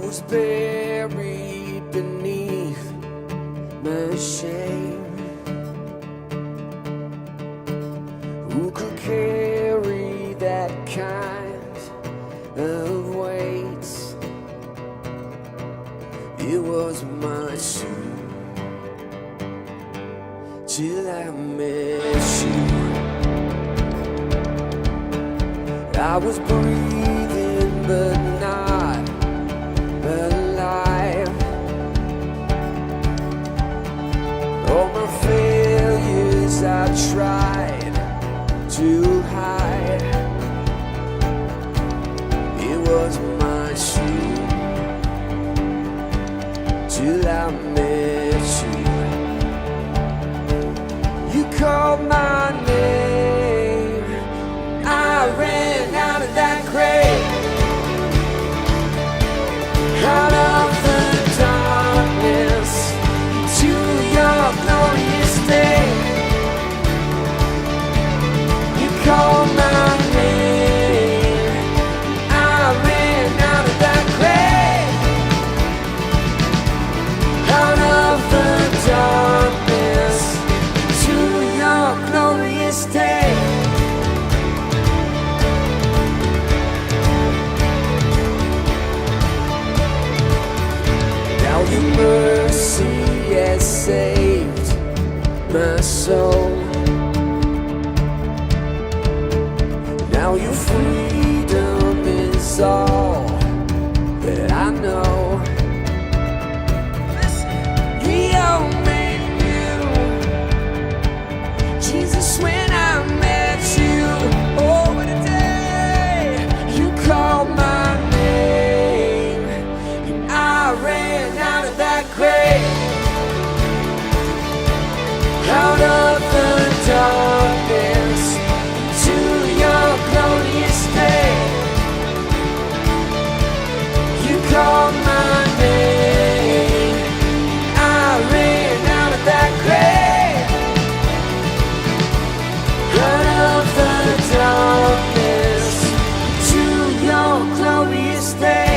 was buried beneath my shame. Who could carry that kind of weight? It was my shame till I met you. I was breathing but not alive. All my failures I tried to hide. It was my shame till I met you. You called my name, I ran out of that grave, out of the darkness to your glorious day. You called my name, I ran out of that grave, out of the darkness to your glorious day. Now your mercy has saved my soul. Now your freedom is all that I know. He all made new. Jesus, when I met you, oh, what a day. You called my name, and I ran out of that grave, out of the darkness to your glorious day. You called my name, I ran out of that grave, out of the darkness to your glorious day.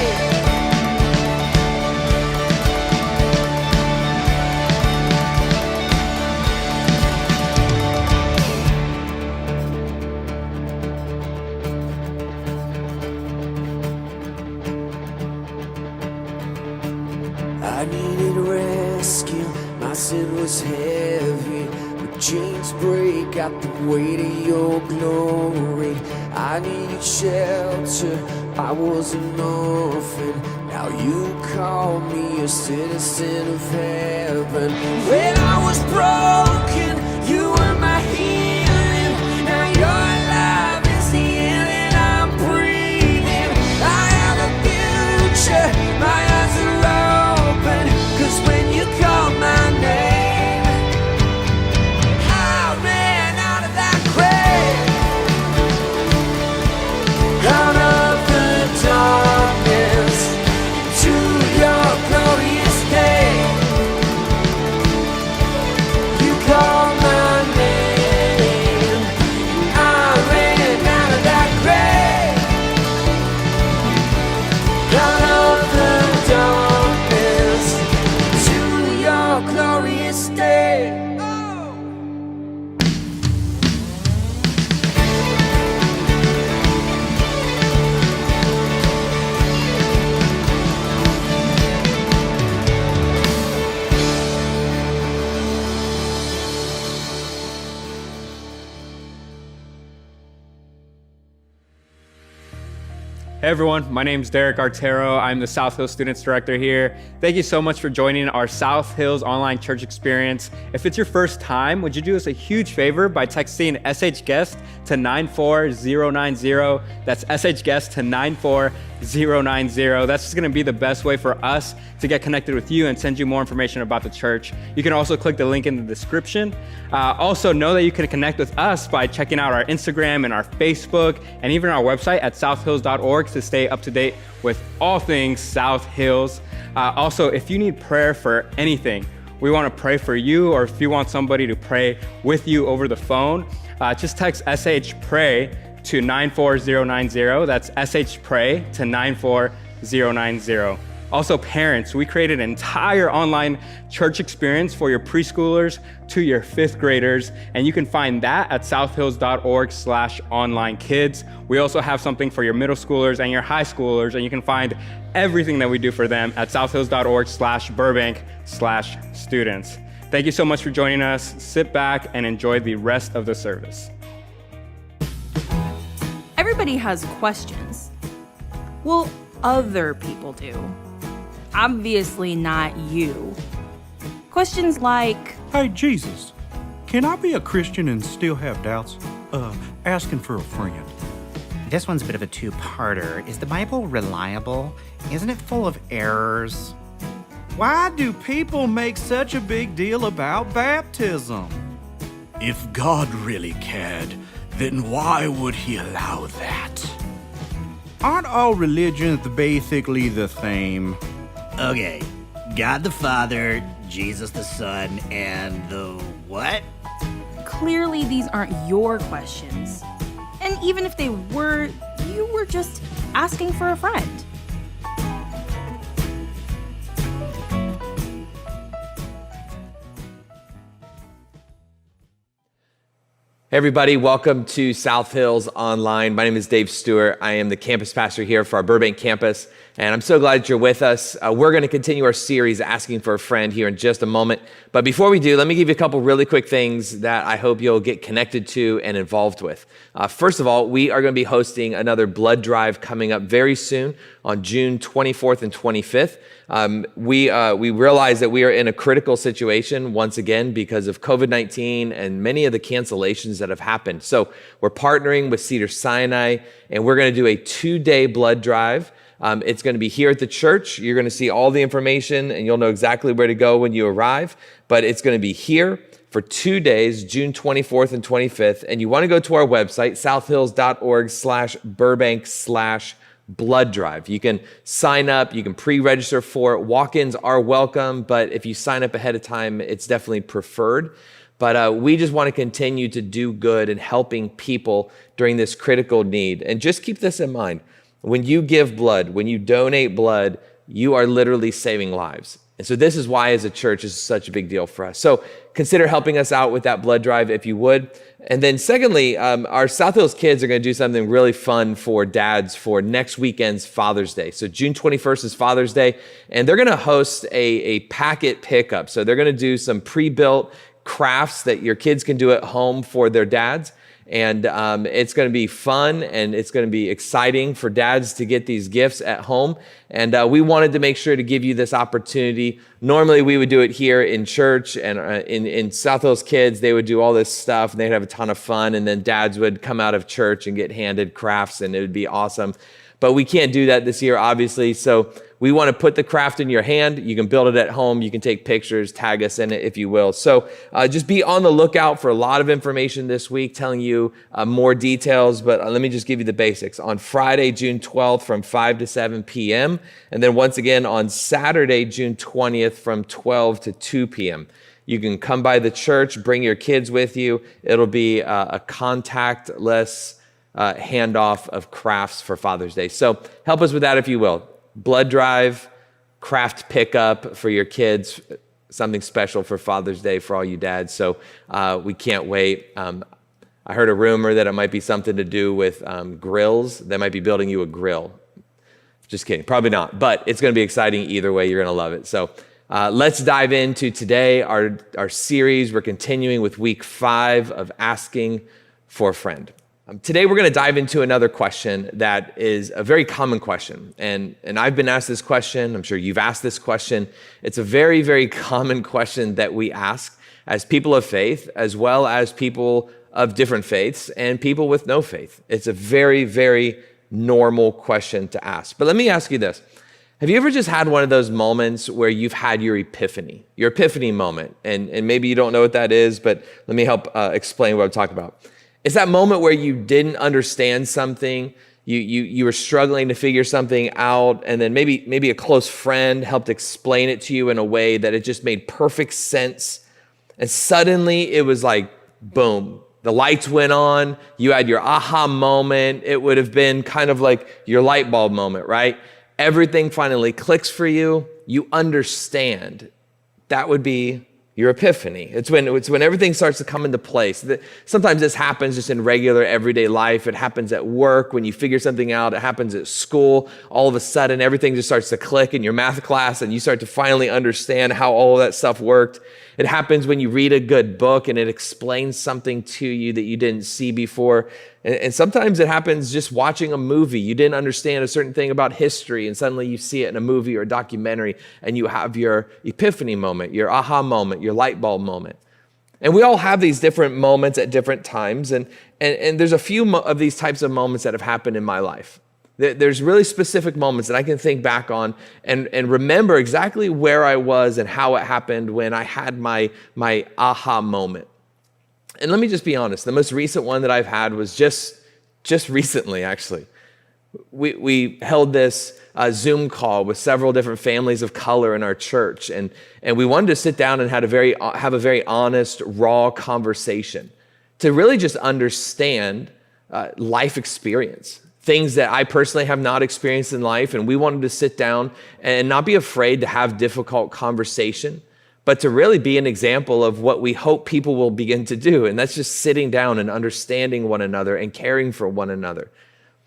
I needed rescue, my sin was heavy, but chains break at the weight of your glory. I needed shelter, I was an orphan, now you call me a citizen of heaven. When I was broken, you were my healing, now your love is the air that I'm breathing. I have a future, my eyes are open, 'cause when you called my name, I ran out of that grave, out of the darkness to your glorious day. You called my name, I ran out of that grave, out of the darkness to your glorious day. Oh. Hey everyone, my name is Derek Artero. I'm the South Hills Students Director here. Thank you so much for joining our South Hills online church experience. If it's your first time, would you do us a huge favor by texting SHGuest to 94090. That's SHGuest to 94090. That's just gonna be the best way for us to get connected with you and send you more information about the church. You can also click the link in the description. Also know that you can connect with us by checking out our Instagram and our Facebook and even our website at southhills.org to stay up to date with all things South Hills. Also, if you need prayer for anything, we want to pray for you, or if you want somebody to pray with you over the phone, just text SHPRAY to 94090. That's SHPRAY to 94090. Also, parents, we created an entire online church experience for your preschoolers to your fifth graders, and you can find that at southhills.org/onlinekids. We also have something for your middle schoolers and your high schoolers, and you can find everything that we do for them at southhills.org/burbank/students. Thank you so much for joining us. Sit back and enjoy the rest of the service. Everybody has questions. Well, other people do. Obviously not you. Questions like, Hey, Jesus, can I be a Christian and still have doubts? Asking for a friend. This one's a bit of a two-parter. Is the Bible reliable? Isn't it full of errors? Why do people make such a big deal about baptism? If God really cared, then why would he allow that? Aren't all religions basically the same? Okay, God the Father, Jesus the Son, and the what? clearly these aren't your questions. And even if they were, you were just asking for a friend. Hey everybody, welcome to South Hills Online. My name is Dave Stewart. I am the campus pastor here for our Burbank campus, and I'm so glad that you're with us. We're going to continue our series, Asking for a Friend, here in just a moment. But before we do, let me give you a couple really quick things that I hope you'll get connected to and involved with. First of all, we are going to be hosting another blood drive coming up very soon on June 24th and 25th. We realize that we are in a critical situation once again because of COVID-19 and many of the cancellations that have happened. So we're partnering with Cedars-Sinai, and we're going to do a 2-day blood drive. It's going to be here at the church. You're going to see all the information, and you'll know exactly where to go when you arrive. But it's going to be here for 2 days, June 24th and 25th. And you want to go to our website, southhills.org/burbank/blood drive. You can sign up, you can pre-register for it. Walk-ins are welcome, but if you sign up ahead of time, it's definitely preferred. But we just want to continue to do good and helping people during this critical need. And just keep this in mind. When you give blood, when you donate blood, you are literally saving lives. And so this is why as a church, this is such a big deal for us. So consider helping us out with that blood drive if you would. And then secondly, our South Hills kids are going to do something really fun for dads for next weekend's Father's Day. So June 21st is Father's Day, and they're going to host a packet pickup. So they're going to do some pre-built crafts that your kids can do at home for their dads. And it's going to be fun, and it's going to be exciting for dads to get these gifts at home. And we wanted to make sure to give you this opportunity. Normally, we would do it here in church, and in South Hills Kids, they would do all this stuff, and they'd have a ton of fun. And then dads would come out of church and get handed crafts, and it would be awesome. But we can't do that this year, obviously. So we want to put the craft in your hand. You can build it at home. You can take pictures, tag us in it if you will. So just be on the lookout for a lot of information this week, telling you more details. But let me just give you the basics. On Friday, June 12th from 5 to 7 p.m. And then once again on Saturday, June 20th from 12 to 2 p.m. You can come by the church, bring your kids with you. It'll be a contactless handoff of crafts for Father's Day. So help us with that if you will. Blood drive, craft pickup for your kids, something special for Father's Day for all you dads. So we can't wait. I heard a rumor that it might be something to do with grills. They might be building you a grill. Just kidding, probably not. But it's going to be exciting either way. You're going to love it. So let's dive into today, our series. We're continuing with week 5 of Asking for a Friend. Today, we're going to dive into another question that is a very common question. And I've been asked this question. I'm sure you've asked this question. It's a very, very common question that we ask as people of faith, as well as people of different faiths and people with no faith. It's a very, very normal question to ask. But let me ask you this. Have you ever just had one of those moments where you've had your epiphany moment? And maybe you don't know what that is, but let me help explain what I'm talking about. It's that moment where you didn't understand something, you were struggling to figure something out, and then maybe a close friend helped explain it to you in a way that it just made perfect sense. And suddenly it was like, boom, the lights went on, you had your aha moment. It would have been kind of like your light bulb moment, right? Everything finally clicks for you. You understand. That would be your epiphany. It's when everything starts to come into place. Sometimes this happens just in regular everyday life. It happens at work when you figure something out. It happens at school. All of a sudden, everything just starts to click in your math class and you start to finally understand how all of that stuff worked. It happens when you read a good book and it explains something to you that you didn't see before. And sometimes it happens just watching a movie. You didn't understand a certain thing about history and suddenly you see it in a movie or a documentary and you have your epiphany moment, your aha moment, your light bulb moment. And we all have these different moments at different times. And there's a few of these types of moments that have happened in my life. There's really specific moments that I can think back on and remember exactly where I was and how it happened when I had my aha moment. And let me just be honest, the most recent one that I've had was just recently, actually. We held this Zoom call with several different families of color in our church, and we wanted to sit down and have a very honest, raw conversation to really just understand life experience, things that I personally have not experienced in life, and we wanted to sit down and not be afraid to have difficult conversation, but to really be an example of what we hope people will begin to do. And that's just sitting down and understanding one another and caring for one another.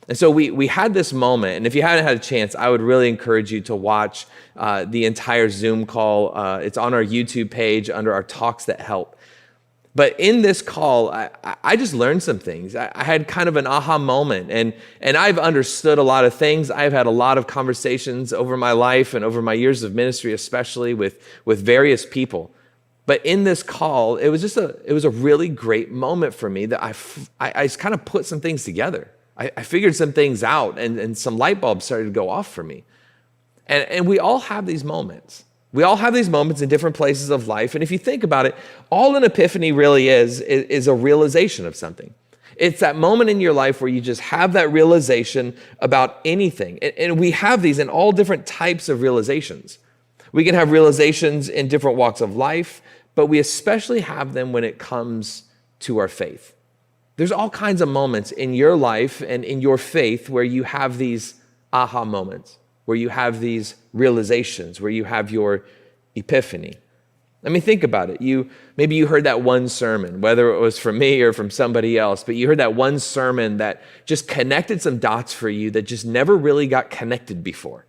And so we had this moment, and if you hadn't had a chance, I would really encourage you to watch the entire Zoom call. It's on our YouTube page under our Talks That Help. But in this call, I just learned some things. I had kind of an aha moment, and I've understood a lot of things. I've had a lot of conversations over my life and over my years of ministry, especially with various people. But in this call, it was a really great moment for me that I kind of put some things together. I figured some things out, and some light bulbs started to go off for me. And we all have these moments. We all have these moments in different places of life. And if you think about it, all an epiphany really is a realization of something. It's that moment in your life where you just have that realization about anything. And we have these in all different types of realizations. We can have realizations in different walks of life, but we especially have them when it comes to our faith. There's all kinds of moments in your life and in your faith where you have these aha moments, where you have these realizations, where you have your epiphany. I mean, think about it. Maybe you heard that one sermon, whether it was from me or from somebody else, but you heard that one sermon that just connected some dots for you that just never really got connected before.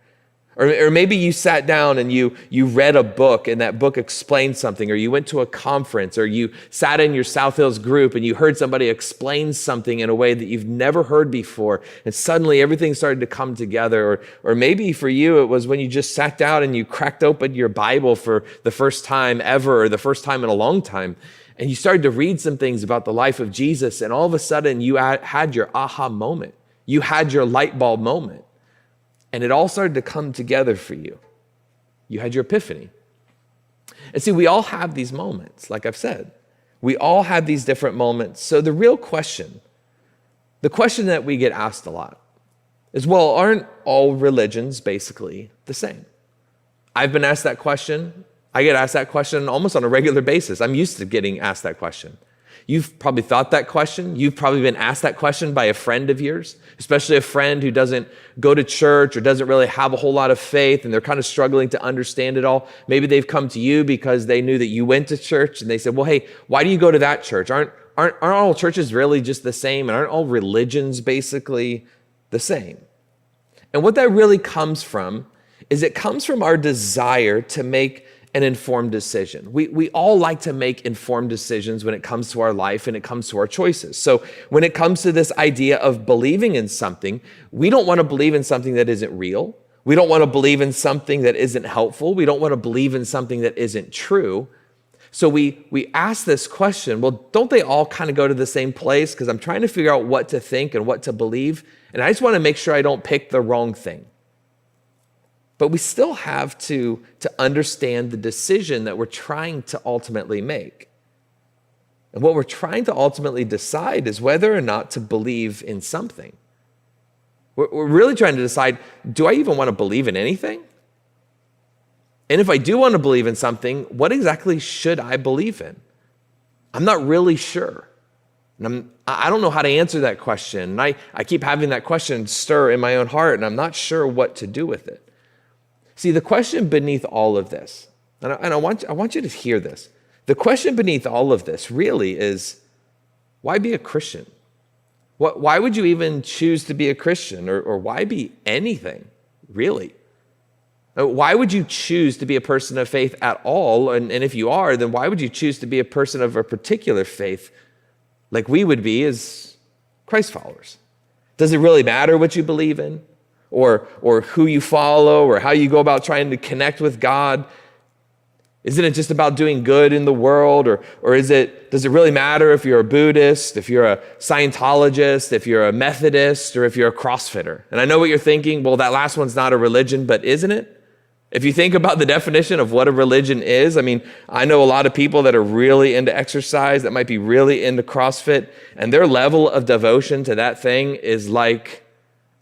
Or maybe you sat down and you read a book and that book explained something, or you went to a conference, or you sat in your South Hills group and you heard somebody explain something in a way that you've never heard before, and suddenly everything started to come together. Or maybe for you, it was when you just sat down and you cracked open your Bible for the first time ever, or the first time in a long time, and you started to read some things about the life of Jesus, and all of a sudden you had your aha moment. You had your light bulb moment. And it all started to come together for you. You had your epiphany. And see, we all have these moments, like I've said. We all have these different moments. So the real question, the question that we get asked a lot is, well, aren't all religions basically the same? I've been asked that question. I get asked that question almost on a regular basis. I'm used to getting asked that question. You've probably thought that question. You've probably been asked that question by a friend of yours, especially a friend who doesn't go to church or doesn't really have a whole lot of faith, and they're kind of struggling to understand it all. Maybe they've come to you because they knew that you went to church, and they said, well, hey, why do you go to that church? Aren't all churches really just the same? And aren't all religions basically the same? And what that really comes from is it comes from our desire to make an informed decision. We all like to make informed decisions when it comes to our life and it comes to our choices. So when it comes to this idea of believing in something, we don't want to believe in something that isn't real. We don't want to believe in something that isn't helpful. We don't want to believe in something that isn't true. So we ask this question, well, don't they all kind of go to the same place? Because I'm trying to figure out what to think and what to believe. And I just want to make sure I don't pick the wrong thing. But we still have to understand the decision that we're trying to ultimately make. And what we're trying to ultimately decide is whether or not to believe in something. We're really trying to decide, do I even want to believe in anything? And if I do want to believe in something, what exactly should I believe in? I'm not really sure. And I don't know how to answer that question. And I keep having that question stir in my own heart, and I'm not sure what to do with it. See, the question beneath all of this, and I want you to hear this. The question beneath all of this really is, why be a Christian? Why would you even choose to be a Christian, or why be anything, really? Why would you choose to be a person of faith at all? And if you are, then why would you choose to be a person of a particular faith like we would be as Christ followers? Does it really matter what you believe in, or who you follow, or how you go about trying to connect with God? Isn't it just about doing good in the world, or does it really matter if you're a Buddhist, if you're a Scientologist, if you're a Methodist, or if you're a CrossFitter? And I know what you're thinking, well, that last one's not a religion, but isn't it? If you think about the definition of what a religion is, I mean, I know a lot of people that are really into exercise, that might be really into CrossFit, and their level of devotion to that thing is like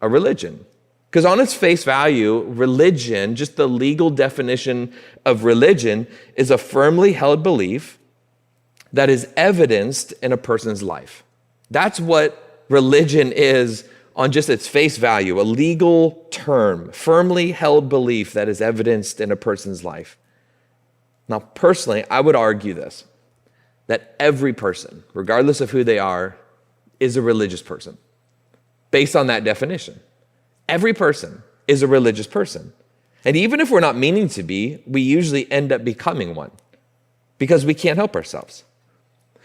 a religion. Because on its face value, religion, just the legal definition of religion, is a firmly held belief that is evidenced in a person's life. That's what religion is on just its face value, a legal term, firmly held belief that is evidenced in a person's life. Now, personally, I would argue this, that every person, regardless of who they are, is a religious person, based on that definition. Every person is a religious person. And even if we're not meaning to be, we usually end up becoming one, because we can't help ourselves.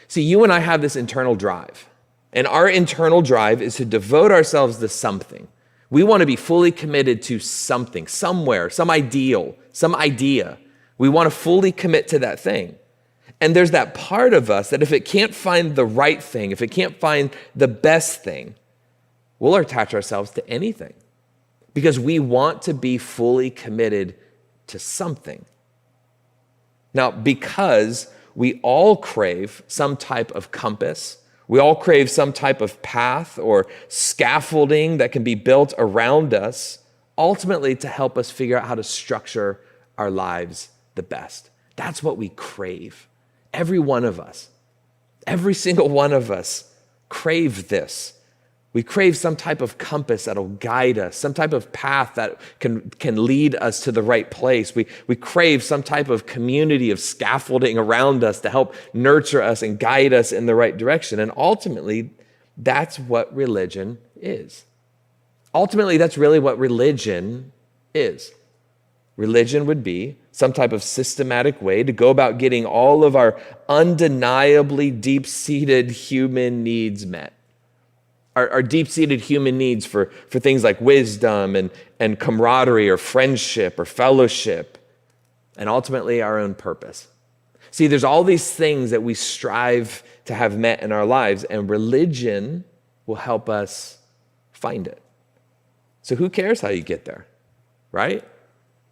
See, you and I have this internal drive. And our internal drive is to devote ourselves to something. We want to be fully committed to something, somewhere, some ideal, some idea. We want to fully commit to that thing. And there's that part of us that if it can't find the right thing, if it can't find the best thing, we'll attach ourselves to anything, because we want to be fully committed to something. Now, because we all crave some type of compass, we all crave some type of path or scaffolding that can be built around us, ultimately to help us figure out how to structure our lives the best. That's what we crave. Every one of us, every single one of us crave this. We crave some type of compass that'll guide us, some type of path that can lead us to the right place. We crave some type of community of scaffolding around us to help nurture us and guide us in the right direction. And ultimately, that's what religion is. Ultimately, that's really what religion is. Religion would be some type of systematic way to go about getting all of our undeniably deep-seated human needs met. Our deep-seated human needs for things like wisdom and camaraderie or friendship or fellowship, and ultimately our own purpose. See, there's all these things that we strive to have met in our lives, and religion will help us find it. So who cares how you get there, right?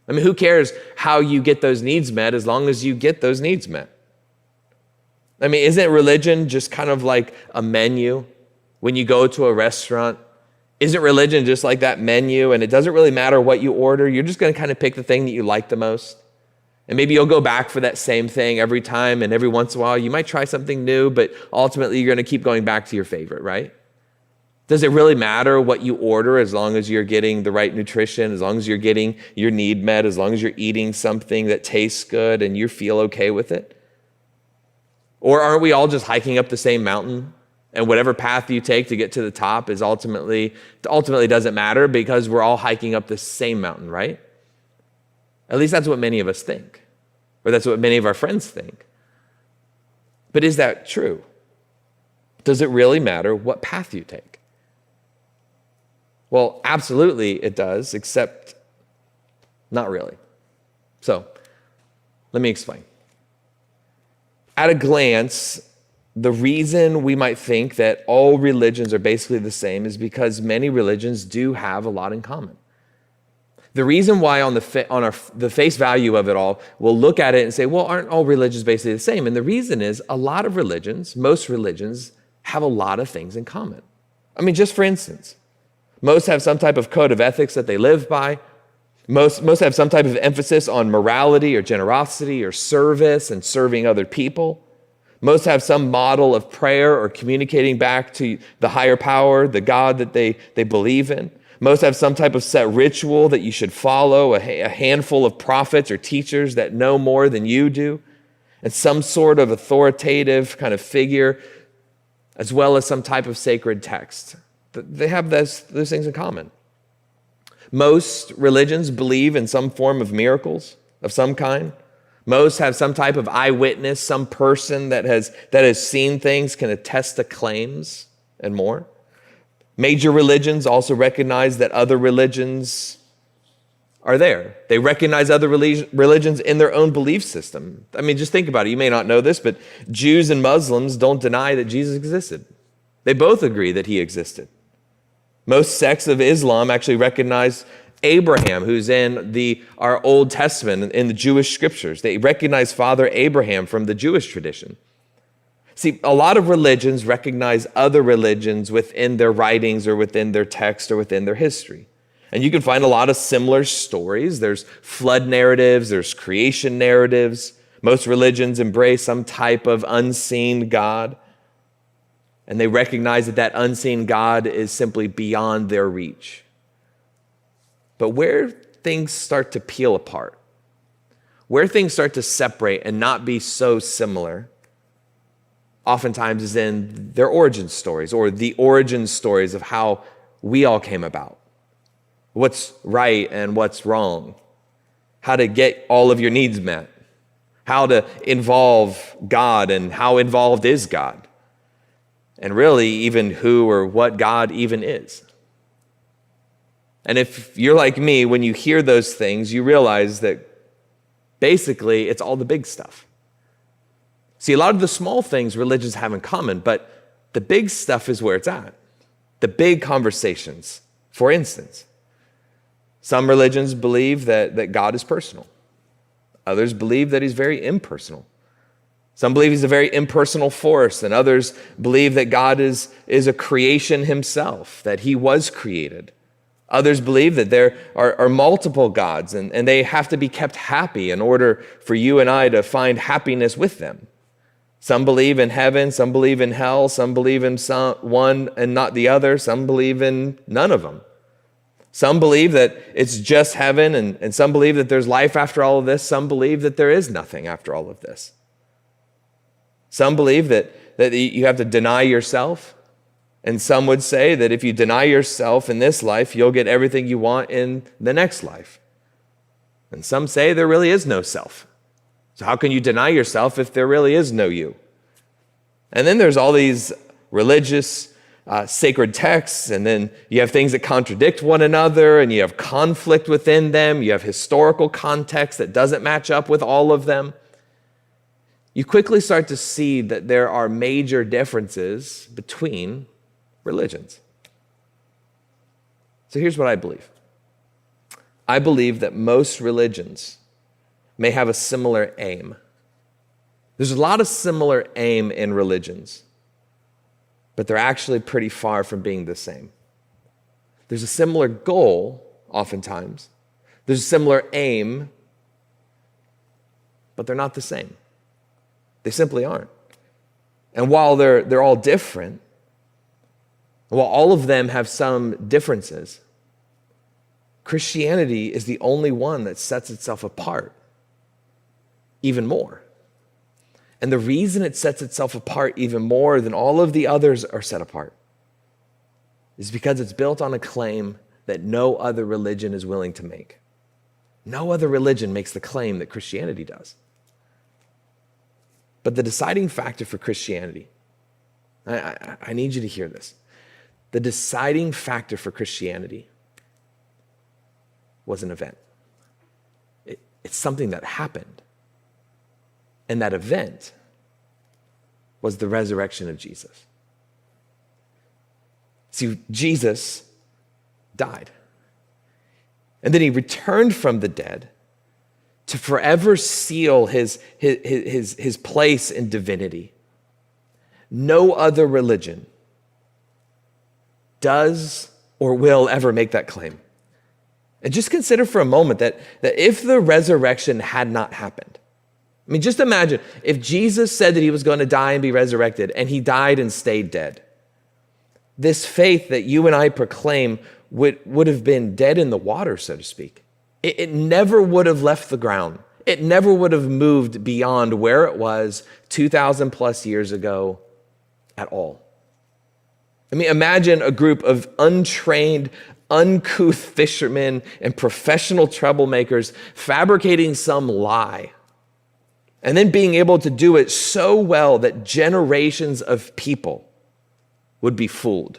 I mean, who cares how you get those needs met as long as you get those needs met? I mean, isn't religion just kind of like a menu? When you go to a restaurant, isn't religion just like that menu, and it doesn't really matter what you order? You're just going to kind of pick the thing that you like the most. And maybe you'll go back for that same thing every time, and every once in a while you might try something new, but ultimately you're going to keep going back to your favorite, right? Does it really matter what you order as long as you're getting the right nutrition, as long as you're getting your need met, as long as you're eating something that tastes good and you feel okay with it? Or aren't we all just hiking up the same mountain? And whatever path you take to get to the top is ultimately doesn't matter, because we're all hiking up the same mountain, right? At least that's what many of us think, or that's what many of our friends think. But is that true? Does it really matter what path you take? Well, absolutely it does, except not really. So let me explain. At a glance, the reason we might think that all religions are basically the same is because many religions do have a lot in common. The reason why on the face value of it all, we'll look at it and say, well, aren't all religions basically the same? And the reason is a lot of religions, most religions, have a lot of things in common. I mean, just for instance, most have some type of code of ethics that they live by. Most have some type of emphasis on morality or generosity or service and serving other people. Most have some model of prayer or communicating back to the higher power, the God that they believe in. Most have some type of set ritual that you should follow, a handful of prophets or teachers that know more than you do, and some sort of authoritative kind of figure, as well as some type of sacred text. They have those things in common. Most religions believe in some form of miracles of some kind. Most have some type of eyewitness, some person that has seen things, can attest to claims, and more. Major religions also recognize that other religions are there. They recognize other religions in their own belief system. I mean, just think about it. You may not know this, but Jews and Muslims don't deny that Jesus existed. They both agree that he existed. Most sects of Islam actually recognize Abraham, who's in our Old Testament, in the Jewish scriptures. They recognize Father Abraham from the Jewish tradition. See, a lot of religions recognize other religions within their writings or within their text or within their history. And you can find a lot of similar stories. There's flood narratives, there's creation narratives. Most religions embrace some type of unseen God. And they recognize that unseen God is simply beyond their reach. But where things start to peel apart, where things start to separate and not be so similar, oftentimes is in their origin stories or the origin stories of how we all came about. What's right and what's wrong. How to get all of your needs met. How to involve God and how involved is God. And really even who or what God even is. And if you're like me, when you hear those things, you realize that basically it's all the big stuff. See, a lot of the small things religions have in common, but the big stuff is where it's at. The big conversations. For instance, some religions believe that God is personal. Others believe that he's very impersonal. Some believe he's a very impersonal force, and others believe that God is a creation himself, that he was created. Others believe that there are multiple gods, and they have to be kept happy in order for you and I to find happiness with them. Some believe in heaven, some believe in hell, some believe in one and not the other, some believe in none of them. Some believe that it's just heaven, and some believe that there's life after all of this. Some believe that there is nothing after all of this. Some believe that you have to deny yourself, and some would say that if you deny yourself in this life, you'll get everything you want in the next life. And some say there really is no self. So how can you deny yourself if there really is no you? And then there's all these religious sacred texts, and then you have things that contradict one another, and you have conflict within them. You have historical context that doesn't match up with all of them. You quickly start to see that there are major differences between religions. So here's what I believe. I believe that most religions may have a similar aim. There's a lot of similar aim in religions, but they're actually pretty far from being the same. There's a similar goal, oftentimes. There's a similar aim, but they're not the same. They simply aren't. And while they're all different, while all of them have some differences, Christianity is the only one that sets itself apart even more. And the reason it sets itself apart even more than all of the others are set apart is because it's built on a claim that no other religion is willing to make. No other religion makes the claim that Christianity does. But the deciding factor for Christianity, I need you to hear this. The deciding factor for Christianity was an event. It's something that happened. And that event was the resurrection of Jesus. See, Jesus died. And then he returned from the dead to forever seal his place in divinity. No other religion does or will ever make that claim. And just consider for a moment that if the resurrection had not happened, I mean, just imagine if Jesus said that he was going to die and be resurrected, and he died and stayed dead. This faith that you and I proclaim would have been dead in the water, so to speak. It never would have left the ground. It never would have moved beyond where it was 2,000 plus years ago at all. I mean, imagine a group of untrained, uncouth fishermen and professional troublemakers fabricating some lie, and then being able to do it so well that generations of people would be fooled.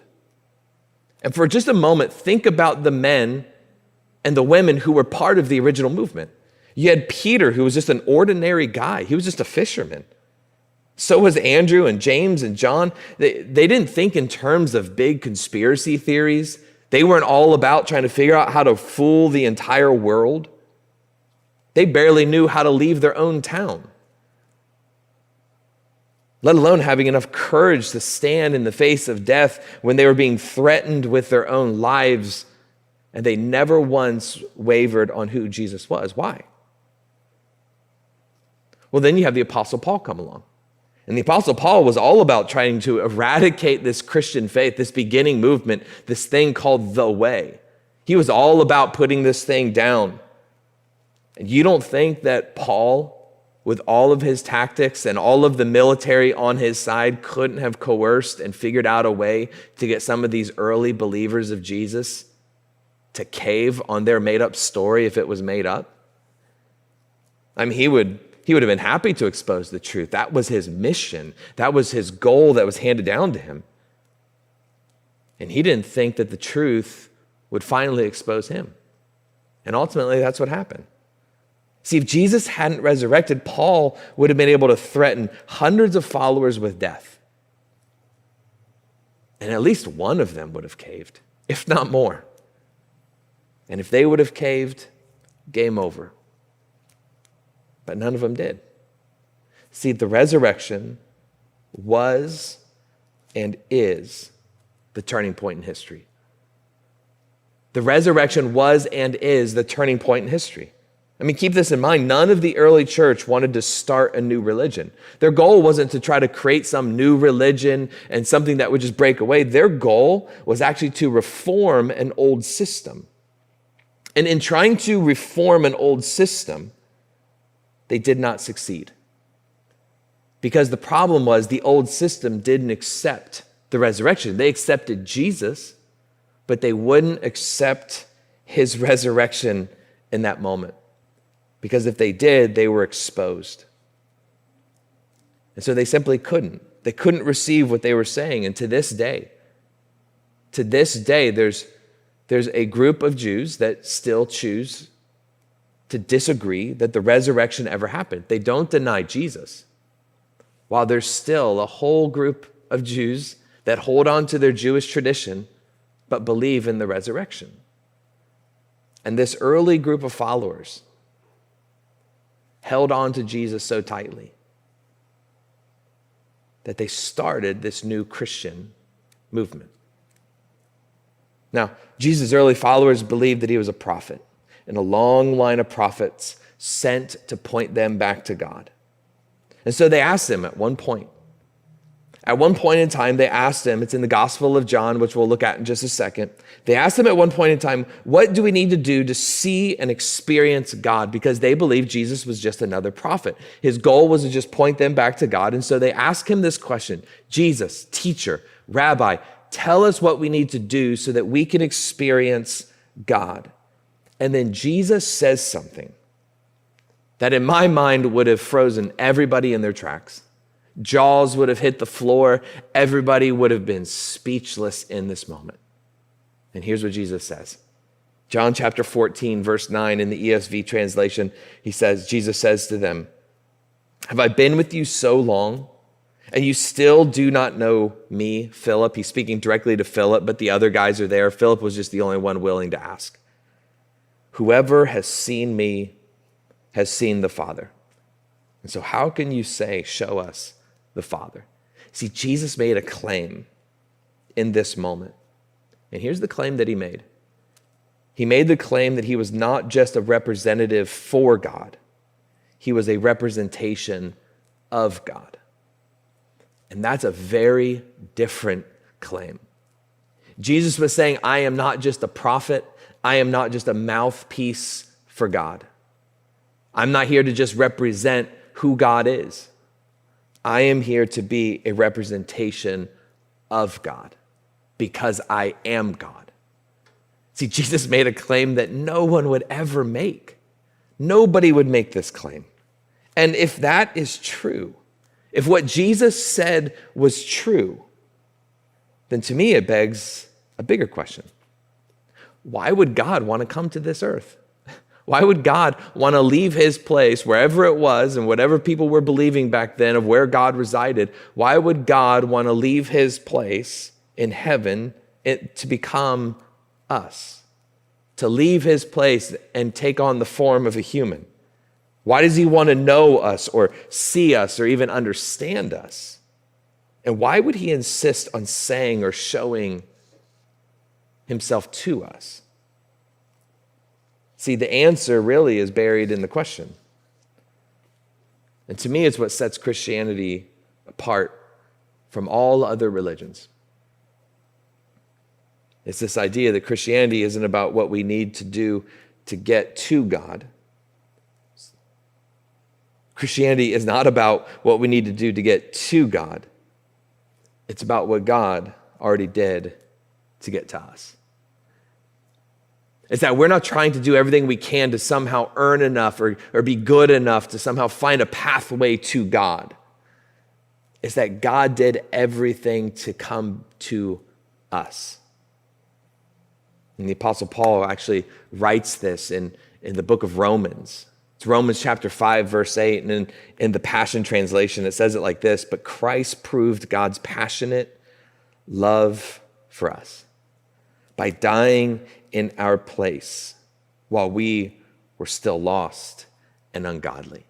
And for just a moment, think about the men and the women who were part of the original movement. You had Peter, who was just an ordinary guy. He was just a fisherman. So was Andrew and James and John. They didn't think in terms of big conspiracy theories. They weren't all about trying to figure out how to fool the entire world. They barely knew how to leave their own town, let alone having enough courage to stand in the face of death when they were being threatened with their own lives, and they never once wavered on who Jesus was. Why? Well, then you have the Apostle Paul come along. And the Apostle Paul was all about trying to eradicate this Christian faith, this beginning movement, this thing called the way. He was all about putting this thing down. And you don't think that Paul, with all of his tactics and all of the military on his side, couldn't have coerced and figured out a way to get some of these early believers of Jesus to cave on their made-up story if it was made up? I mean, he would have been happy to expose the truth. That was his mission. That was his goal that was handed down to him. And he didn't think that the truth would finally expose him. And ultimately, that's what happened. See, if Jesus hadn't resurrected, Paul would have been able to threaten hundreds of followers with death. And at least one of them would have caved, if not more. And if they would have caved, game over. But none of them did. See, the resurrection was and is the turning point in history. The resurrection was and is the turning point in history. I mean, keep this in mind. None of the early church wanted to start a new religion. Their goal wasn't to try to create some new religion and something that would just break away. Their goal was actually to reform an old system. And in trying to reform an old system, they did not succeed. Because the problem was the old system didn't accept the resurrection. They accepted Jesus, but they wouldn't accept his resurrection in that moment. Because if they did, they were exposed. And so they simply couldn't. They couldn't receive what they were saying. And to this day, there's a group of Jews that still choose to disagree that the resurrection ever happened. They don't deny Jesus, while there's still a whole group of Jews that hold on to their Jewish tradition but believe in the resurrection. And this early group of followers held on to Jesus so tightly that they started this new Christian movement. Now, Jesus' early followers believed that he was a prophet, and a long line of prophets sent to point them back to God. And so they asked him at one point in time, they asked him, it's in the Gospel of John, which we'll look at in just a second. They asked him at one point in time, what do we need to do to see and experience God? Because they believed Jesus was just another prophet. His goal was to just point them back to God. And so they asked him this question, Jesus, teacher, rabbi, tell us what we need to do so that we can experience God. And then Jesus says something that in my mind would have frozen everybody in their tracks. Jaws would have hit the floor. Everybody would have been speechless in this moment. And here's what Jesus says. John chapter 14, verse 9 in the ESV translation, Jesus says to them, have I been with you so long, and you still do not know me, Philip? He's speaking directly to Philip, but the other guys are there. Philip was just the only one willing to ask. Whoever has seen me has seen the Father. And so how can you say, show us the Father? See, Jesus made a claim in this moment. And here's the claim that he made. He made the claim that he was not just a representative for God. He was a representation of God. And that's a very different claim. Jesus was saying, I am not just a prophet. I am not just a mouthpiece for God. I'm not here to just represent who God is. I am here to be a representation of God because I am God. See, Jesus made a claim that no one would ever make. Nobody would make this claim. And if that is true, if what Jesus said was true, then to me it begs a bigger question. Why would God want to come to this earth? Why would God want to leave his place, wherever it was and whatever people were believing back then of where God resided? Why would God want to leave his place in heaven to become us? To leave his place and take on the form of a human? Why does he want to know us or see us or even understand us? And why would he insist on saying or showing himself to us? See, the answer really is buried in the question. And to me, it's what sets Christianity apart from all other religions. It's this idea that Christianity isn't about what we need to do to get to God. Christianity is not about what we need to do to get to God. It's about what God already did to get to us. It's that we're not trying to do everything we can to somehow earn enough or be good enough to somehow find a pathway to God. It's that God did everything to come to us. And the Apostle Paul actually writes this in the book of Romans. It's Romans chapter 5, verse 8. And in the Passion Translation, it says it like this: but Christ proved God's passionate love for us by dying in our place while we were still lost and ungodly.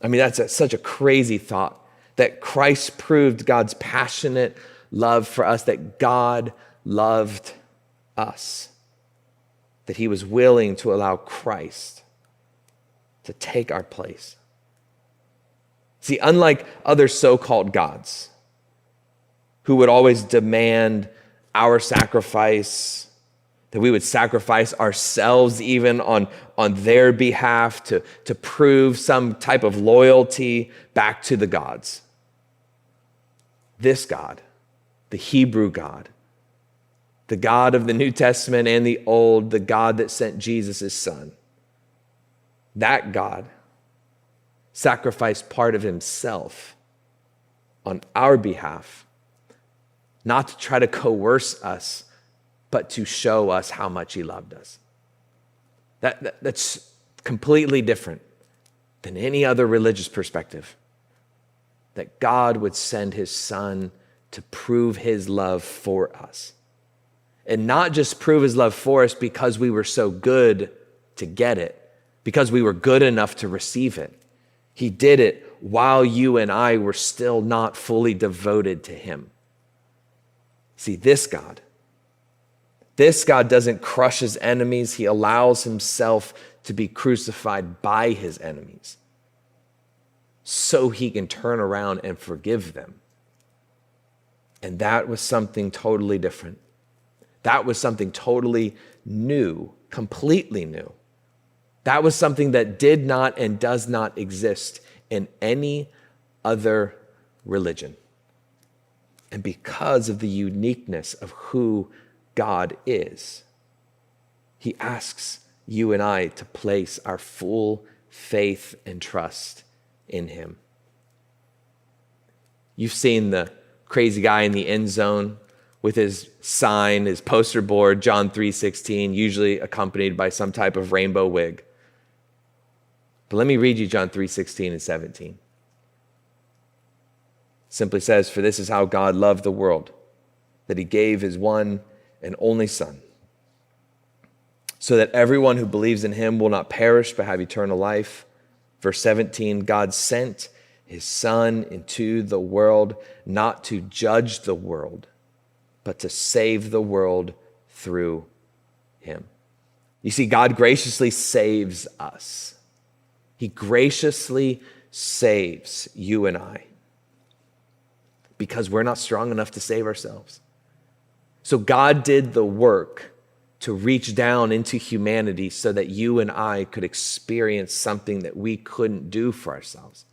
I mean, that's such a crazy thought, that Christ proved God's passionate love for us, that God loved us, that he was willing to allow Christ to take our place. See, unlike other so-called gods who would always demand our sacrifice, that we would sacrifice ourselves even on their behalf to prove some type of loyalty back to the gods. This God, the Hebrew God, the God of the New Testament and the Old, the God that sent Jesus, his son, that God sacrificed part of himself on our behalf, not to try to coerce us, but to show us how much he loved us. That's completely different than any other religious perspective. That God would send his son to prove his love for us. And not just prove his love for us because we were so good to get it, because we were good enough to receive it. He did it while you and I were still not fully devoted to him. See, this God doesn't crush his enemies. He allows himself to be crucified by his enemies so he can turn around and forgive them. And that was something totally different. That was something totally new, completely new. That was something that did not and does not exist in any other religion. And because of the uniqueness of who God is, he asks you and I to place our full faith and trust in him. You've seen the crazy guy in the end zone with his sign, his poster board, John 3:16, usually accompanied by some type of rainbow wig. But let me read you John 3:16 and 17. It simply says, "For this is how God loved the world, that he gave his one and only Son, so that everyone who believes in him will not perish but have eternal life." Verse 17, God sent his Son into the world not to judge the world, but to save the world through him. You see, God graciously saves us. He graciously saves you and I because we're not strong enough to save ourselves. So God did the work to reach down into humanity so that you and I could experience something that we couldn't do for ourselves.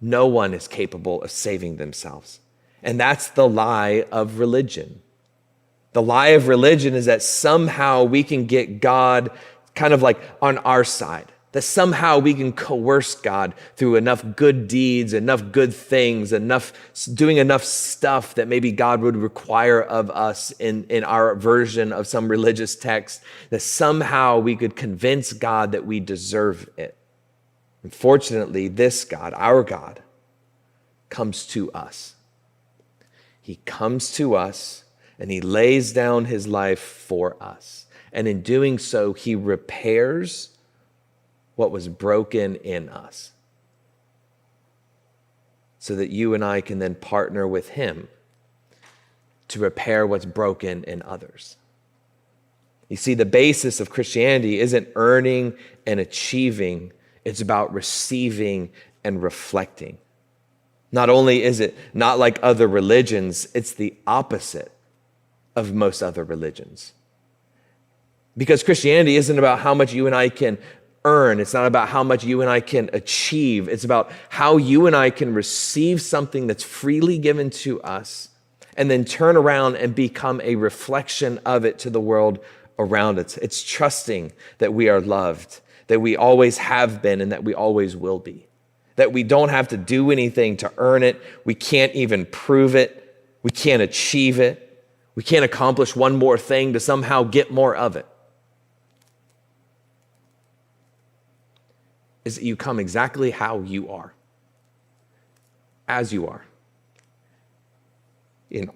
No one is capable of saving themselves. And that's the lie of religion. The lie of religion is that somehow we can get God kind of like on our side, that somehow we can coerce God through enough good deeds, enough good things, doing enough stuff that maybe God would require of us in our version of some religious text, that somehow we could convince God that we deserve it. Unfortunately, this God, our God, comes to us. He comes to us and he lays down his life for us. And in doing so, he repairs what was broken in us so that you and I can then partner with him to repair what's broken in others. You see, the basis of Christianity isn't earning and achieving, it's about receiving and reflecting. Not only is it not like other religions, it's the opposite of most other religions. Because Christianity isn't about how much you and I can earn. It's not about how much you and I can achieve. It's about how you and I can receive something that's freely given to us and then turn around and become a reflection of it to the world around us. It's trusting that we are loved, that we always have been, and that we always will be. That we don't have to do anything to earn it. We can't even prove it. We can't achieve it. We can't accomplish one more thing to somehow get more of it. Is that you come exactly how you are, as you are, in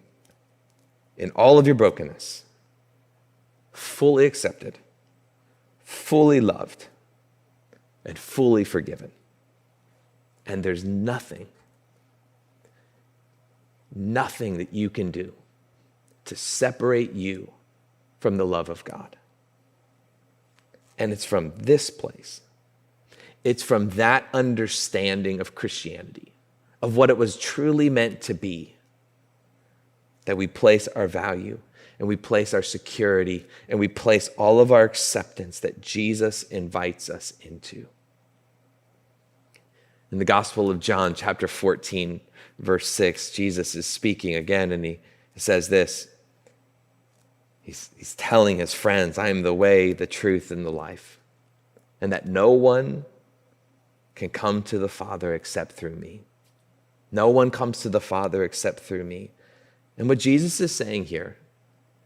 all of your brokenness, fully accepted, fully loved, and fully forgiven. And there's nothing that you can do to separate you from the love of God. And it's from this place. It's from that understanding of Christianity, of what it was truly meant to be, that we place our value and we place our security and we place all of our acceptance that Jesus invites us into. In the Gospel of John, chapter 14, verse 6, Jesus is speaking again, and he says this. He's telling his friends, I am the way, the truth, and the life, and that no one can come to the Father except through me. No one comes to the Father except through me. And what Jesus is saying here,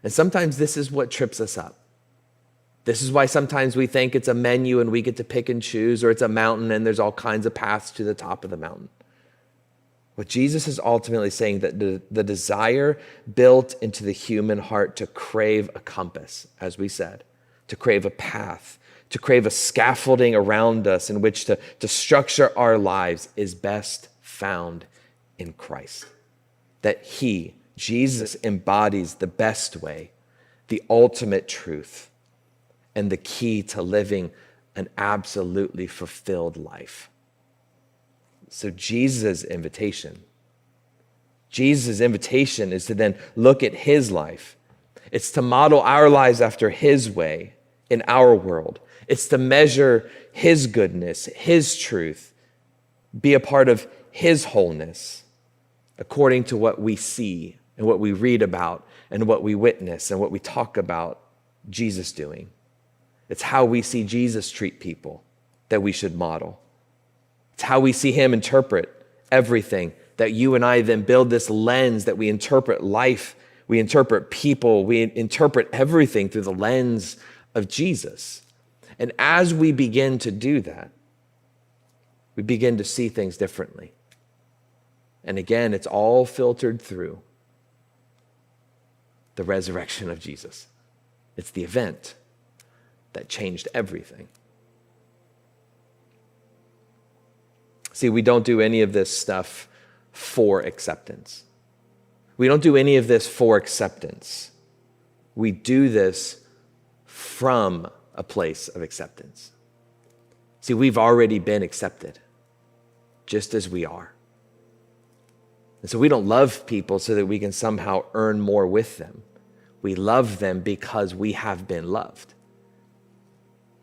and sometimes this is what trips us up. This is why sometimes we think it's a menu and we get to pick and choose, or it's a mountain and there's all kinds of paths to the top of the mountain. What Jesus is ultimately saying, that the desire built into the human heart to crave a compass, as we said, to crave a path, to crave a scaffolding around us in which to structure our lives, is best found in Christ. That he, Jesus, embodies the best way, the ultimate truth, and the key to living an absolutely fulfilled life. So Jesus' invitation is to then look at his life. It's to model our lives after his way in our world. It's to measure his goodness, his truth, be a part of his wholeness according to what we see and what we read about and what we witness and what we talk about Jesus doing. It's how we see Jesus treat people that we should model. It's how we see him interpret everything, that you and I then build this lens that we interpret life, we interpret people, we interpret everything through the lens of Jesus. And as we begin to do that, we begin to see things differently. And again, it's all filtered through the resurrection of Jesus. It's the event that changed everything. See, we don't do any of this stuff for acceptance. We don't do any of this for acceptance. We do this from a place of acceptance. See, we've already been accepted just as we are. And so we don't love people so that we can somehow earn more with them. We love them because we have been loved.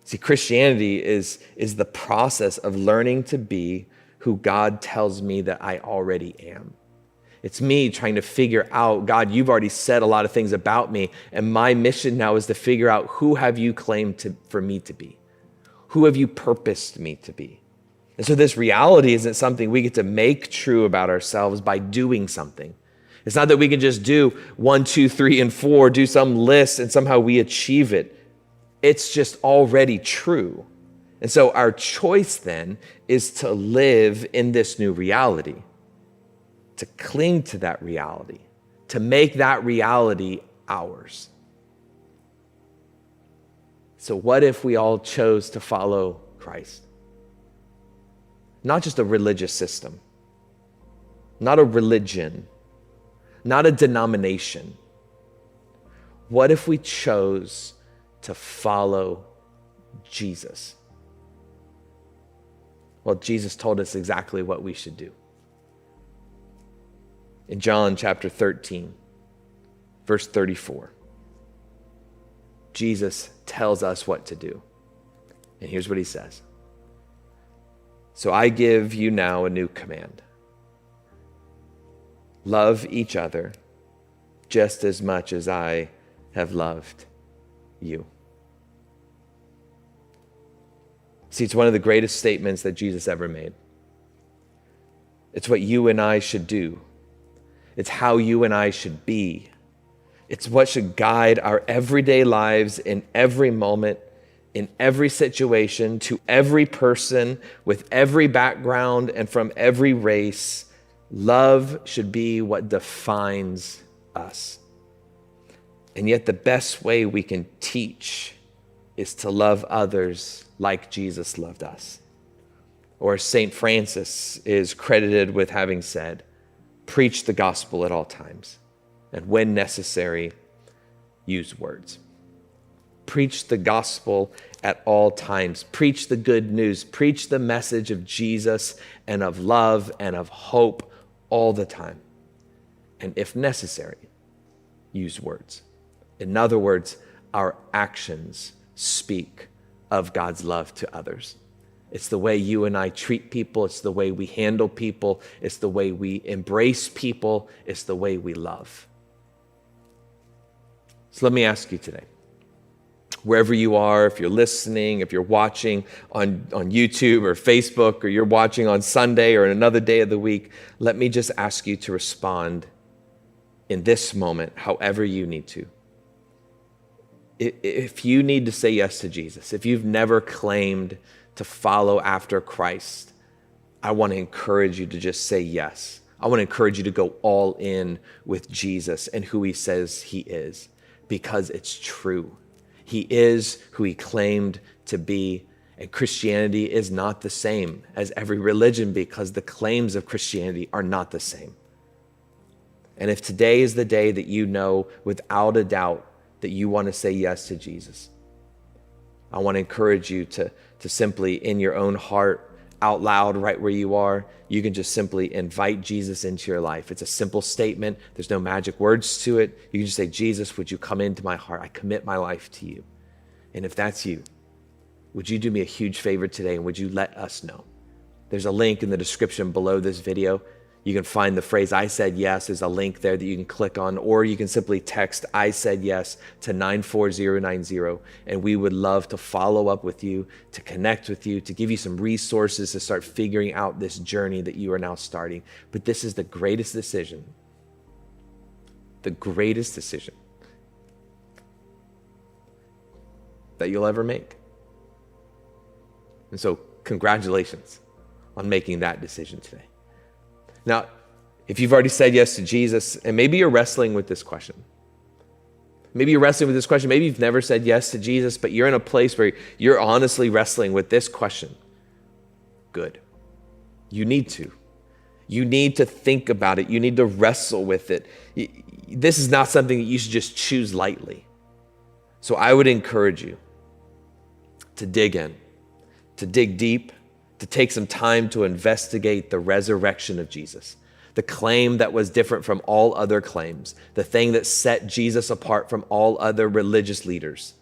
See, Christianity is the process of learning to be who God tells me that I already am. It's me trying to figure out, God, you've already said a lot of things about me, and my mission now is to figure out who have you claimed for me to be? Who have you purposed me to be? And so this reality isn't something we get to make true about ourselves by doing something. It's not that we can just do 1, 2, 3, and 4, do some list and somehow we achieve it. It's just already true. And so our choice then is to live in this new reality, to cling to that reality, to make that reality ours. So what if we all chose to follow Christ? Not just a religious system, not a religion, not a denomination. What if we chose to follow Jesus? Well, Jesus told us exactly what we should do. In John chapter 13, verse 34, Jesus tells us what to do. And here's what he says. So I give you now a new command. Love each other just as much as I have loved you. See, it's one of the greatest statements that Jesus ever made. It's what you and I should do. It's how you and I should be. It's what should guide our everyday lives in every moment, in every situation, to every person, with every background and from every race. Love should be what defines us. And yet the best way we can teach is to love others like Jesus loved us. Or St. Francis is credited with having said, preach the gospel at all times, and when necessary, use words. Preach the gospel at all times. Preach the good news. Preach the message of Jesus and of love and of hope all the time. And if necessary, use words. In other words, our actions speak of God's love to others. It's the way you and I treat people. It's the way we handle people. It's the way we embrace people. It's the way we love. So let me ask you today, wherever you are, if you're listening, if you're watching on YouTube or Facebook, or you're watching on Sunday or another day of the week, let me just ask you to respond in this moment, however you need to. If you need to say yes to Jesus, if you've never claimed to follow after Christ, I want to encourage you to just say yes. I want to encourage you to go all in with Jesus and who he says he is, because it's true. He is who he claimed to be, and Christianity is not the same as every religion because the claims of Christianity are not the same. And if today is the day that you know without a doubt that you want to say yes to Jesus, I want to encourage you to simply, in your own heart, out loud, right where you are, you can just simply invite Jesus into your life. It's a simple statement. There's no magic words to it. You can just say, Jesus, would you come into my heart? I commit my life to you. And if that's you, would you do me a huge favor today, and would you let us know? There's a link in the description below this video. You can find the phrase, I said yes. There's a link there that you can click on, or you can simply text, I said yes, to 94090. And we would love to follow up with you, to connect with you, to give you some resources to start figuring out this journey that you are now starting. But this is the greatest decision that you'll ever make. And so congratulations on making that decision today. Now, if you've already said yes to Jesus, and maybe you're wrestling with this question. Maybe you've never said yes to Jesus, but you're in a place where you're honestly wrestling with this question. Good. You need to. You need to think about it. You need to wrestle with it. This is not something that you should just choose lightly. So I would encourage you to dig in, to dig deep, to take some time to investigate the resurrection of Jesus, the claim that was different from all other claims, the thing that set Jesus apart from all other religious leaders.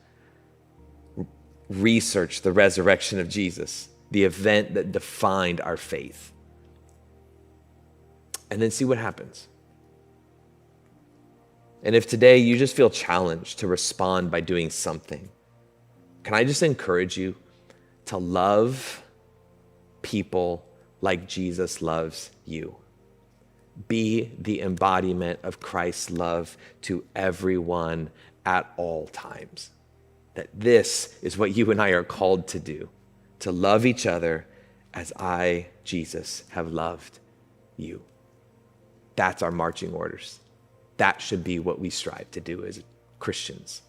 Research the resurrection of Jesus, the event that defined our faith. And then see what happens. And if today you just feel challenged to respond by doing something, can I just encourage you to love people like Jesus loves you? Be the embodiment of Christ's love to everyone at all times. That this is what you and I are called to do, to love each other as I, Jesus, have loved you. That's our marching orders. That should be what we strive to do as Christians.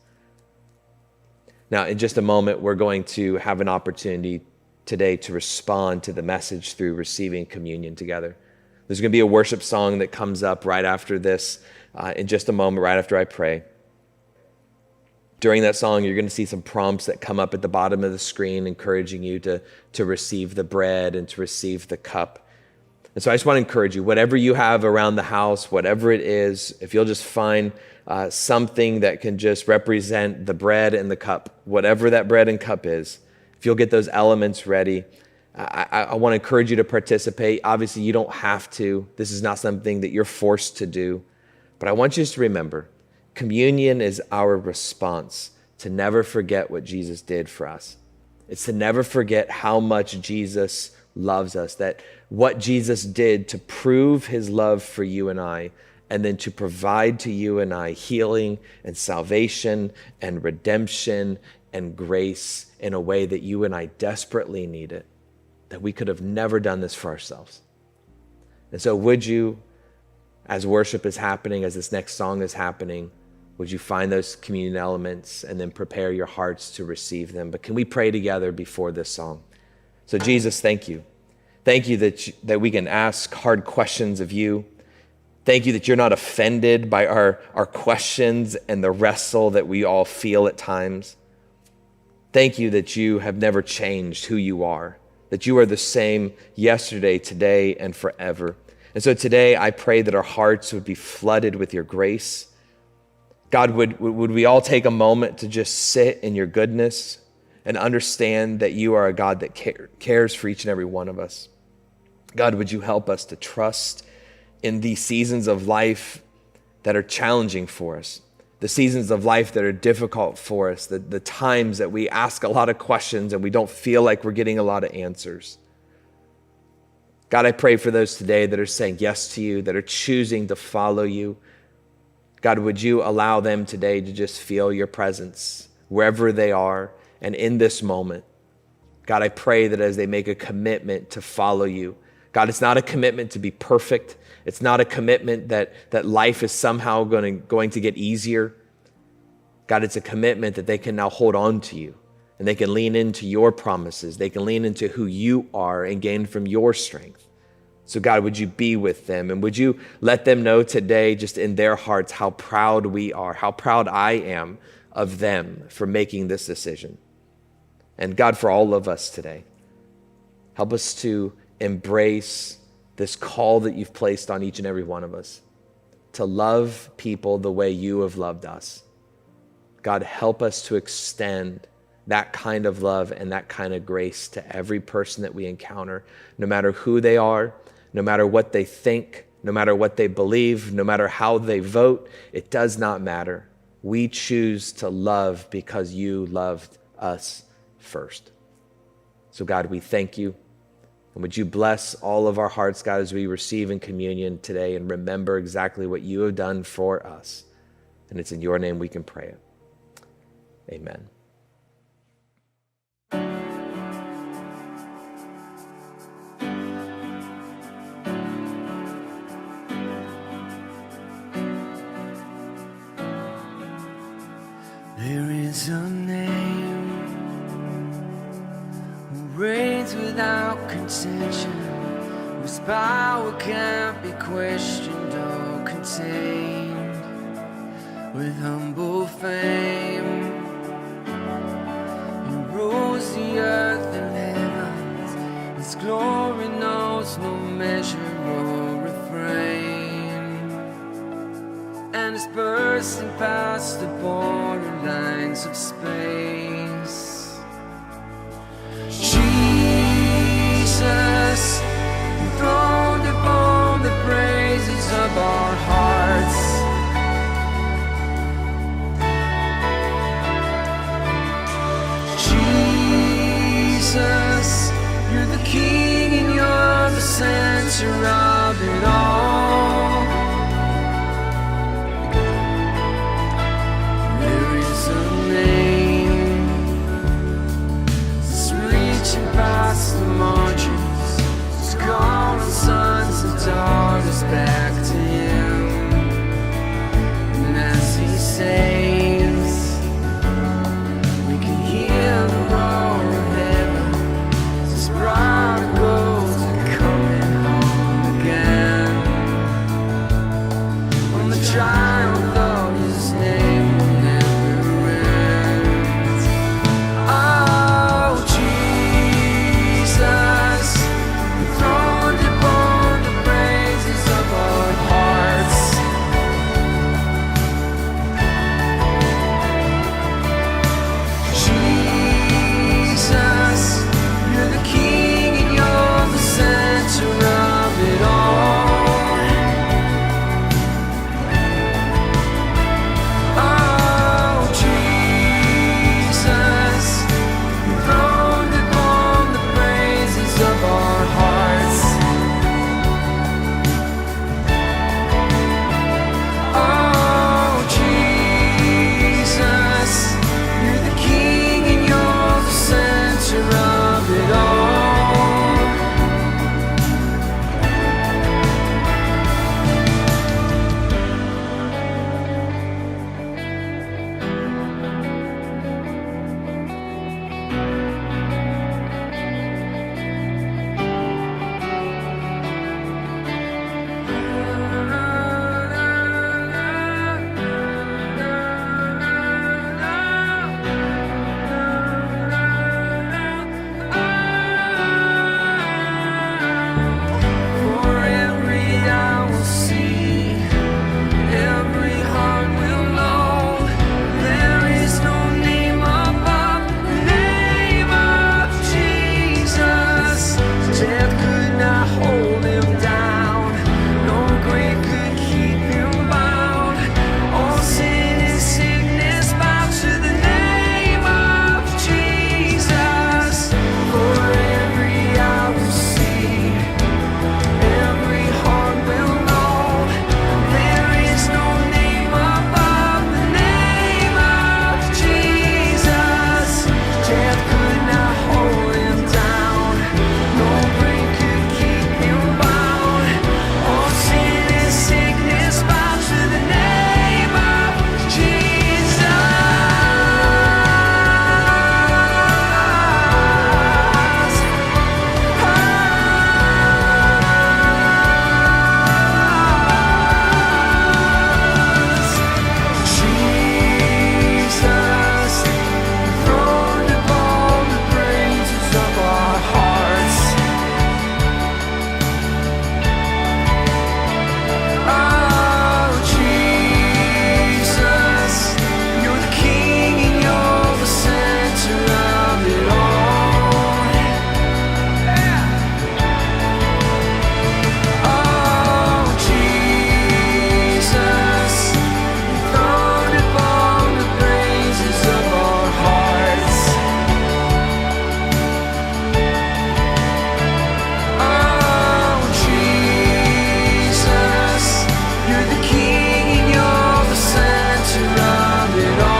Now, in just a moment, we're going to have an opportunity today to respond to the message through receiving communion together. There's going to be a worship song that comes up right after this, in just a moment, right after I pray. During that song, you're going to see some prompts that come up at the bottom of the screen, encouraging you to receive the bread and to receive the cup. And so I just want to encourage you, whatever you have around the house, whatever it is, if you'll just find something that can just represent the bread and the cup, whatever that bread and cup is, if you'll get those elements ready, I want to encourage you to participate. Obviously, you don't have to. This is not something that you're forced to do. But I want you to remember, communion is our response to never forget what Jesus did for us. It's to never forget how much Jesus loves us, that what Jesus did to prove his love for you and I, and then to provide to you and I healing and salvation and redemption and grace in a way that you and I desperately need it, that we could have never done this for ourselves. And so would you, as worship is happening, as this next song is happening, would you find those communion elements and then prepare your hearts to receive them? But can we pray together before this song? So Jesus, thank you. Thank you that we can ask hard questions of you. Thank you that you're not offended by our questions and the wrestle that we all feel at times. Thank you that you have never changed who you are, that you are the same yesterday, today, and forever. And so today I pray that our hearts would be flooded with your grace. God, would we all take a moment to just sit in your goodness and understand that you are a God that cares for each and every one of us. God, would you help us to trust in these seasons of life that are challenging for us, the seasons of life that are difficult for us, the times that we ask a lot of questions and we don't feel like we're getting a lot of answers. God, I pray for those today that are saying yes to you, that are choosing to follow you. God, would you allow them today to just feel your presence wherever they are and in this moment. God, I pray that as they make a commitment to follow you, God, it's not a commitment to be perfect. It's not a commitment that life is somehow going to get easier. God, it's a commitment that they can now hold on to you and they can lean into your promises. They can lean into who you are and gain from your strength. So God, would you be with them and would you let them know today just in their hearts how proud we are, how proud I am of them for making this decision. And God, for all of us today, help us to embrace this call that you've placed on each and every one of us to love people the way you have loved us. God, help us to extend that kind of love and that kind of grace to every person that we encounter, no matter who they are, no matter what they think, no matter what they believe, no matter how they vote. It does not matter. We choose to love because you loved us first. So God, we thank you. And would you bless all of our hearts, God, as we receive in communion today and remember exactly what you have done for us. And it's in your name we can pray it. Amen. There is a name who reigns without contention, whose power can't be questioned or contained. With humble fame, he rules the earth and heaven. glory knows no measure or refrain, and it's bursting past the borderlines of space. Jesus, enthroned upon the praises of our hearts. Jesus, you're the King and you're the center of it all. There is a name that's reaching past the margins. It's calling sons and daughters back to Him. And as He saves, we can hear the roar of heaven. This prodigals are coming home again. On the triumph of His name will never end. Oh, Jesus, enthroned upon the praises of our hearts. Jesus, you're the King and you're the center of it all. Oh, Jesus, enthroned upon the praises of our hearts. Oh, Jesus, you're the King and you're the center of it all. For every eye will see, every heart will know, there is no name above the name of Jesus. Death could not hold Him down, no grave could keep Him bound. All sin and sickness bow to the name of Jesus. For every eye will see, every heart will know, there is no name above the name of Jesus. Death could not hold Him down, no grave could keep Him bound. All sin and sickness bow to the name of Jesus. Jesus, enthroned upon the praises of our hearts. Oh, Jesus, you're the King and you're the center of it all. Oh, Jesus, enthroned upon the praises of our hearts. Oh, Jesus, you're the King and you're the center of it all.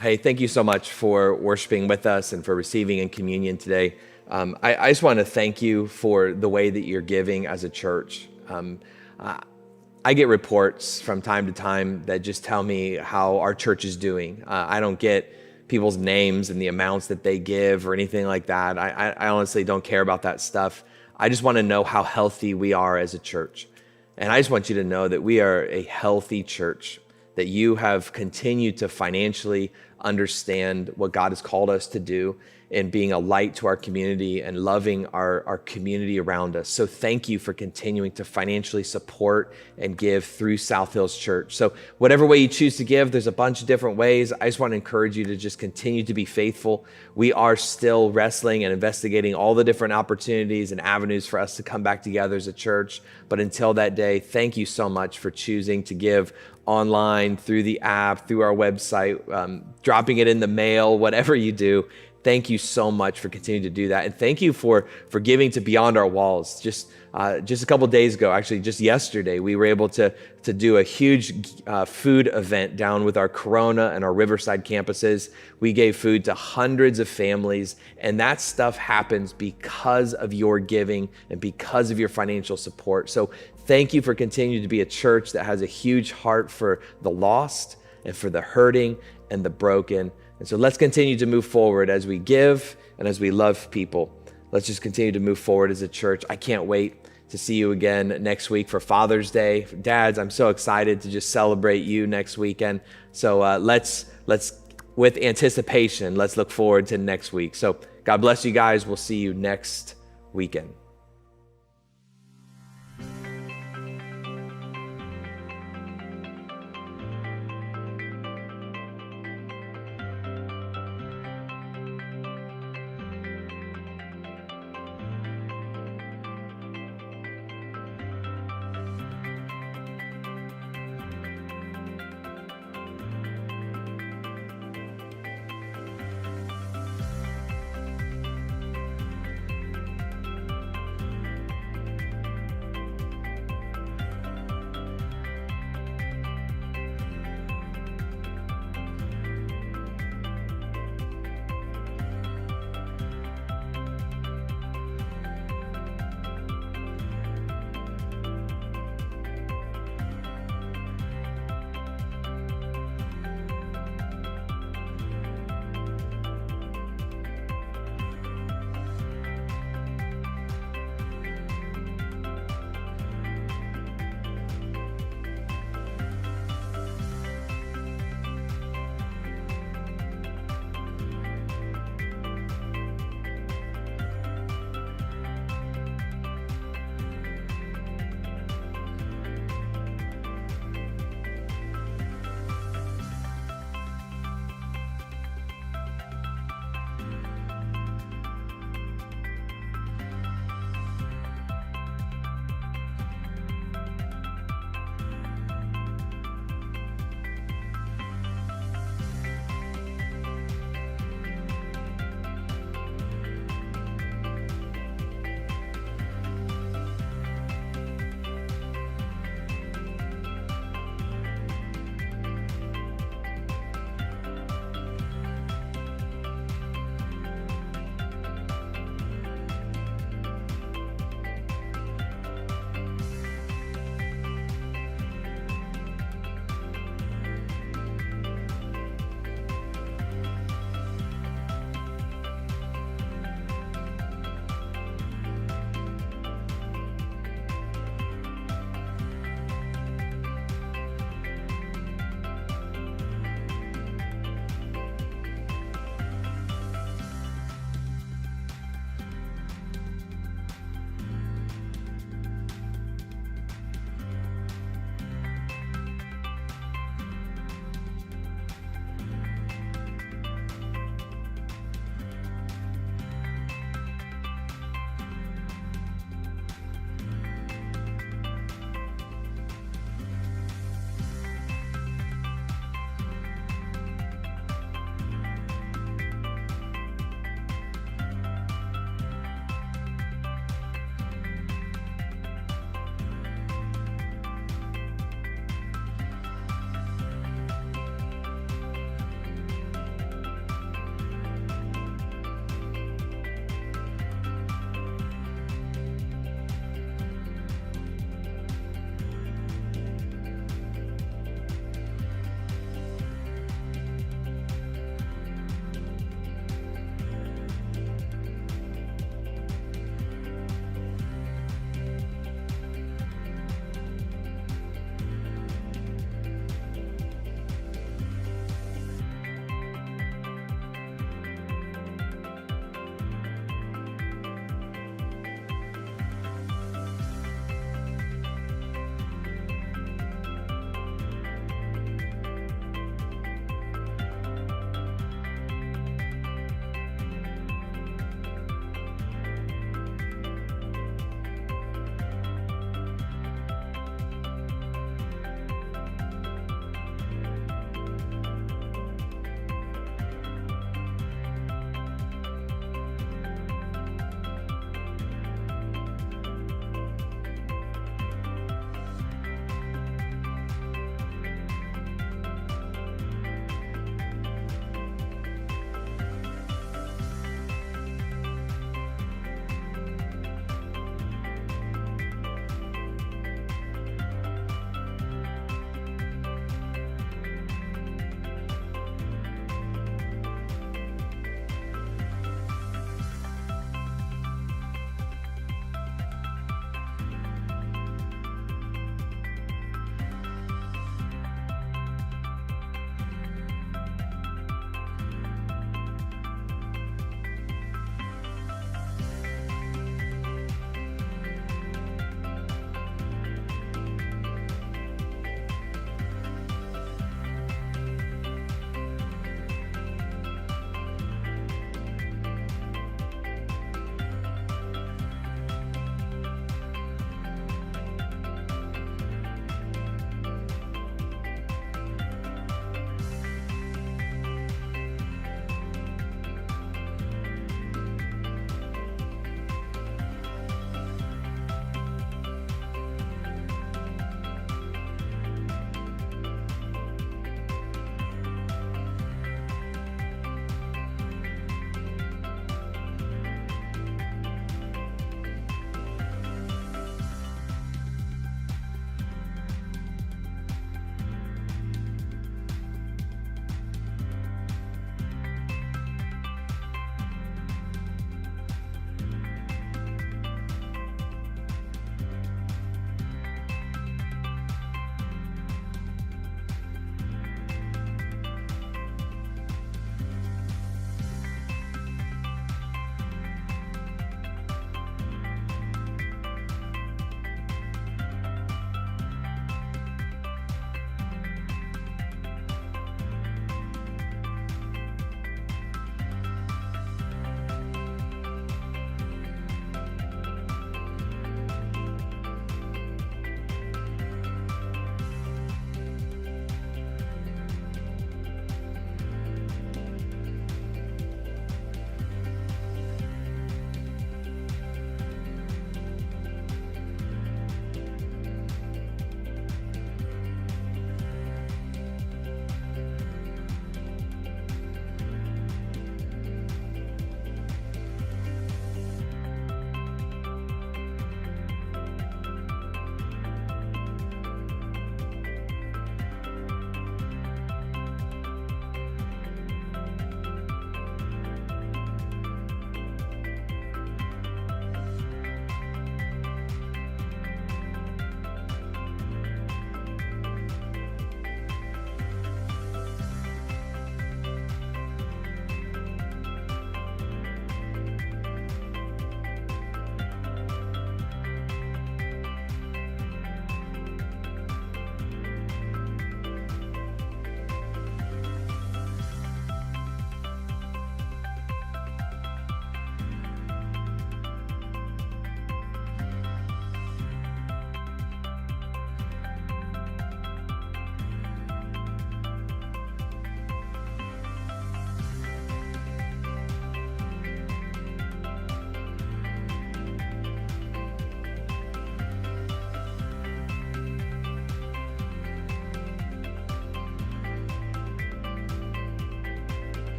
Hey, thank you so much for worshiping with us and for receiving in communion today. I just want to thank you for the way that you're giving as a church. I get reports from time to time that just tell me how our church is doing. I don't get people's names and the amounts that they give or anything like that. I honestly don't care about that stuff. I just want to know how healthy we are as a church. And I just want you to know that we are a healthy church, that you have continued to financially understand what God has called us to do in being a light to our community and loving our community around us. So thank you for continuing to financially support and give through South Hills Church. So whatever way you choose to give, there's a bunch of different ways. I just want to encourage you to just continue to be faithful. We are still wrestling and investigating all the different opportunities and avenues for us to come back together as a church. But until that day, thank you so much for choosing to give online, through the app, through our website, dropping it in the mail, whatever you do. Thank you so much for continuing to do that. And thank you for giving to Beyond Our Walls. Just a couple days ago, actually just yesterday, we were able to do a huge food event down with our Corona and our Riverside campuses. We gave food to hundreds of families, and that stuff happens because of your giving and because of your financial support. So thank you for continuing to be a church that has a huge heart for the lost and for the hurting and the broken. And so let's continue to move forward as we give and as we love people. Let's just continue to move forward as a church. I can't wait to see you again next week for Father's Day. Dads, I'm so excited to just celebrate you next weekend. So let's with anticipation, let's look forward to next week. So God bless you guys. We'll see you next weekend.